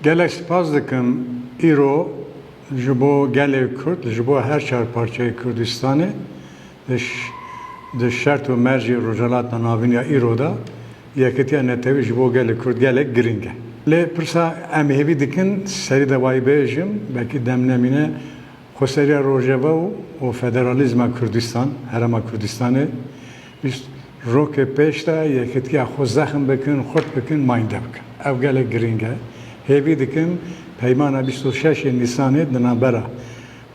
Gelek spas dikim îro ji bo gelê Kurd, ji bo her çar parçayê Kurdistanê di şert û mercê Rojhilatê navîniya îro da yekîtiya netewî ji bo gelê Kurd gelek giring e. Lê pirsa em hêvî dikin serî de wayî bêjim, belkî demnemîne xweseriya Rojava û federalîzma Kurdistan, Herêma Kurdistanê rokê pêş de yekîtiya xwe zexm bikin, xurt bikin, mayînde bikin. Ev gelek giring e. Hêvî dikim peymana 26 Nîsanê di navbera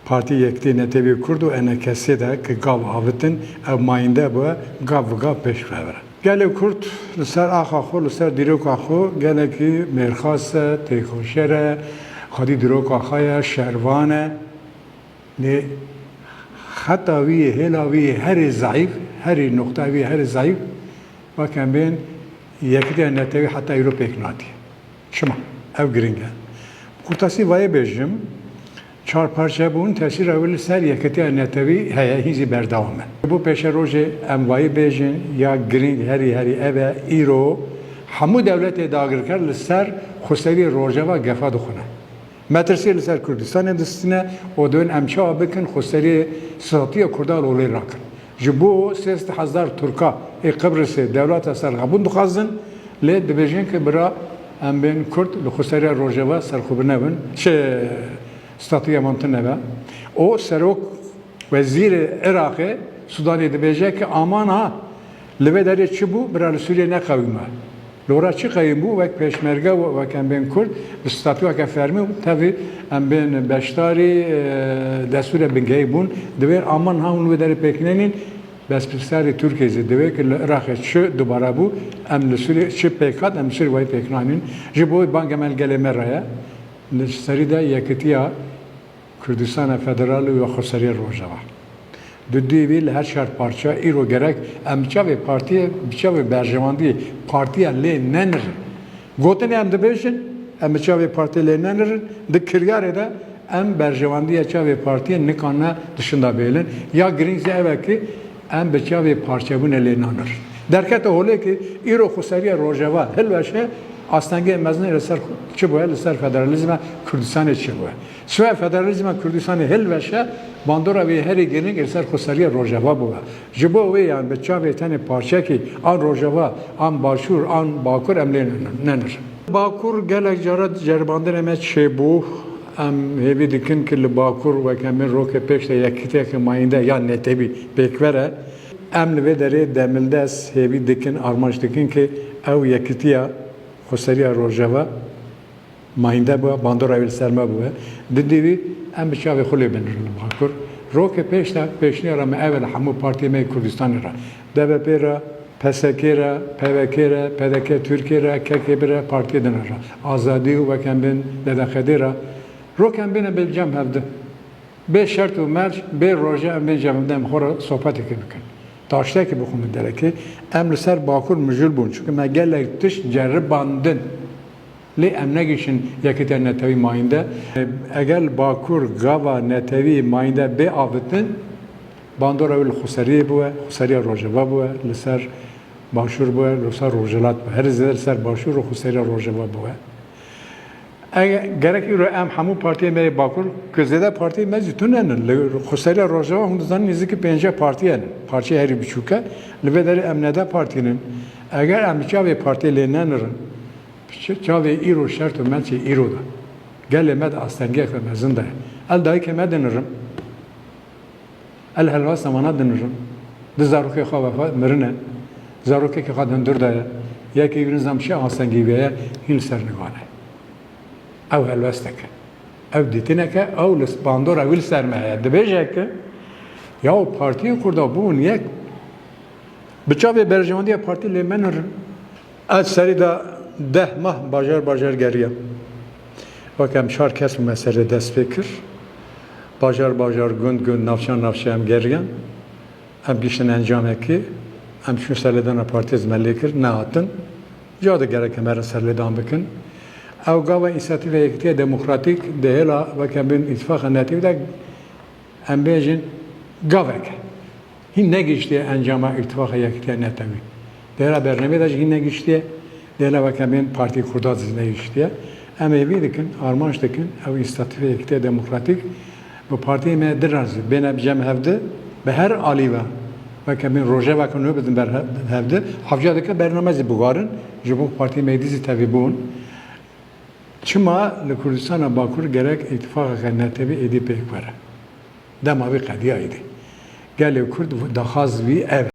Partî Yekîtî Netewî Kurd û NKSê de ki gav avitin ev mayînde bûye gav bi gav pêş bibere. Gelê Kurd li ser axa xwe, li ser dîroka xwe gelekî mêrxas e, têkoşer e, xwedî dîroka xwe ye, şervan e. Lê heta wî hêla wî herî zayıf, herî nokta wî herî zayıf wek em bên Yekîtiya Netewî heta îro pêk nadiye. Şima ev giring e. Kurtasî wayê bêjim çarparçebûn tesîra wê li ser Yekîtiya Netewî heye hîzî berdewam e. Bu pêşe rojê em wayê bêjin ya giring herî ev e îro hemû dewletê dagirker li ser xweserî Rojava gefa dixwine. Metirsê li ser Kurdistanê distîne û dibin em çawa bikin xweserî sihatiya Kurda li olê rakin. Ji bo 30,000 Turka ê Qibrîsê dewleta serxwebûn dixwazin lê dibêjin ki bira em bên Kurd li xweseriya Rojava serxwebûn nebin, statiya mantin nebe. O serok Wezîrê Iraqê Sudanê dibêje ki aman ha li vê derê çi bû bira li Sûriyê neqewîme. Li ora çi qeyîm bû wek pêşmerge û wek em bên Kurd bi statûyeke fermî û tevî em bên beşdarî destûrê bingehî bûn divê aman ha hûn li vê derê pêkînenin Bespisarê Tirkiyê zê divê ki li Iraqê çi dubare bû em li Sûriyê çi pêk hat em li Sûriyê wayî pêkînanin. Ji bo bang emel gelê me re ye li serî de yekîtiya Kurdistana Federalî û xweseriya Rojava. Di dîvî li her şart parça îro gerek em biçavê partiyê biçavê berjewandiyê partiya lê nenirin. Gotinê em dibêjin em biçavê partiyê lê nenirin di kiryarê de em berjewandiya çavê partiyê nikane dişinda bêlin ya giring zê ev e ki em biçavê parçebûnê lê nenirin. Derkete holê ki îro xweseriya Rojava hilweşe astengê mezinê li ser çi bûye li ser federalîzma Kurdistanê çi bûye. Sivê federalîzma Kurdistanê hilweşe bandora wê herî giring li ser xweseriya Rojava bûye. Ji bo wê yan bi çavê tenê parçekî an Rojava, an Başûr, an Bakur em lê nenirin. Bakur gelek cara ceribandinê me çêbû em hêvî dikin ki li Bakur wek em bên rokê pêş de yekîtiyekî mayînde ya netewî pêkvere em li vê derê demildest hêvî dikin armanc dikin ki ew yekîtiya xweseriya Rojava mayînde bûye, bandora wê li ser me bûye. Di dîvî em bi çavê xwe lê binirin li Bakur. Rokê pêş de pêşniyara me ev e li hemû partiyê me Kurdistanê re. DBP re, PSK re, PVK re, PDK Tirkiye re, KKP re, partiyê din re. Azadî û wek em bên Dedexedê re. Rok em bêne bil cem hevdin. Bê şert û merc, bê roja em bên cemde em xwe re sohbetekê bikin. Taştekê bixwin bi derekê em li ser Bakur mijûl bûn çünkü me gelek tişt ceribandin. Lê em negişin Yekîtiya Netewî mayînde. Eger Bakur gava netewî mayînde bê avitin bandora wê li xweseriyê bûye, xweseriya Rojava bûye, li ser Başûr bûye, li ser Rojhilat bûye. Herî zêde li ser Başûr û xweseriya Rojava bûye. Gerek îro em hemû partiyê me Bakur ku zêde partiyê me jî tunenin. Li xweseriya Rojava hûn dizanin nêzîkî 5 partiye ne. Partiye herî biçûk e. Li vê derê em nede partînin. Eger em çavê partiyê lê nenirin çavê îro şert û mençê îro da gelê me de astengiyek ve mezin de el dayîkê me dinirim el helvasa wana dinirim di zarokê xwe vefa mirine zarokekî xwe dindir daye yekê wî nizam şê astengî veye hîn li ser nivane ew helwesteke ew dîtineke ew li bandora wî li ser me heye dibêje ki ya partiyê Kurda bûn yek bi çavê berjewandiya partî lê me nirin ez serî de 10 mah bajar geriye. Wek em çar kes bu meselê dest pê kir. Bajar gund navçe em geriyan. Em giştin encamekî. Em çûn serlêdana partiyê zmelê kir, nehatin. Ca de gerek em here serlêdan bikin. Ew gava însiyatîva Yekîtiya Demokratîk di hêla wek em bên îtîfaqa netewî de em bêjin gavek. Hîn negiştiye encama îtîfaqa Yekîtiya Netewî. Di hêla bernamê de jî hîn negiştiye. Dêla wek em bên Partî Kurda negiştiye. em ê vê dikin, armanc dikin, ew îstatîfeyekî demokratîk bi partiyê me dirazî. Bêne cem hevdi bi her alî ve veke min rojeveke nû bidin ber hevdi. Hevciya dike bernamezî bigarin ji bo partiyê me dîzî tevî bûn. Çima li Kurdistana Bakur gerek îtifaqeke netewî êdî pêk were. Dema vê qediya êdî. Gelê Kurd daxwaz wî ev